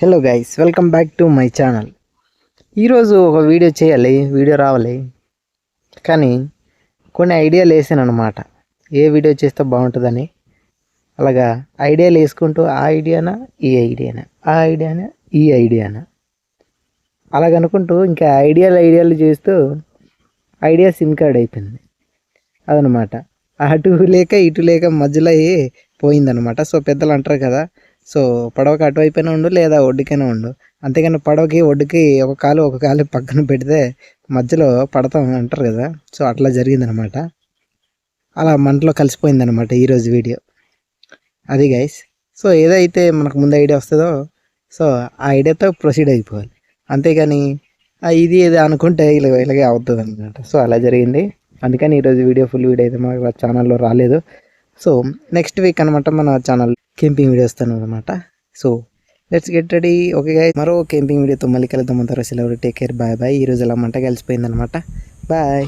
Hello guys, welcome back to my channel. ఈరోజు ఒక video రావాలి, కానీ కొన్ని ఐడియాలు వేసాను అనమాట. ఏ వీడియో చేస్తే బాగుంటుందని అలాగా ఐడియాలు వేసుకుంటూ ఆ ఐడియానా ఈ ఐడియానా అలాగనుకుంటూ ఇంకా ఐడియాలు చేస్తూ ఐడియా సిమ్ కార్డ్ అయిపోయింది అదనమాట. అటు లేక ఇటు లేక మధ్యలో పోయిందనమాట. సో పెద్దలు అంటారు కదా, సో పడవకి అటువైపునే ఉండు లేదా ఒడ్డుకైనా ఉండు, అంతేగాని పడవకి ఒడ్డుకి ఒక కాలు పక్కన పెడితే మధ్యలో పడతాం అంటారు కదా. సో అట్లా జరిగిందనమాట. అలా మంటలో కలిసిపోయిందనమాట ఈరోజు వీడియో. అది గైస్. సో ఏదైతే మనకు ముందు ఐడియా వస్తుందో సో ఆ ఐడియాతో ప్రొసీడ్ అయిపోవాలి, అంతేగాని ఇది ఏదో అనుకుంటే ఇలాగే అవుతుంది అనమాట. సో అలా జరిగింది. అందుకని ఈరోజు ఫుల్ వీడియో అయితే మా ఛానల్లో రాలేదు. సో నెక్స్ట్ వీక్ అనమాట మన ఛానల్ క్యాంపింగ్ వీడియో వస్తాను అనమాట. So let's get ready. Okay guys, మరో క్యాంపింగ్ వీడియోతో మళ్ళీ కలుద్దాం. అంతా సెలవు, టేక్ కేర్, బాయ్ బాయ్. ఈరోజు అలా మంట కలిసిపోయింది అనమాట. బాయ్.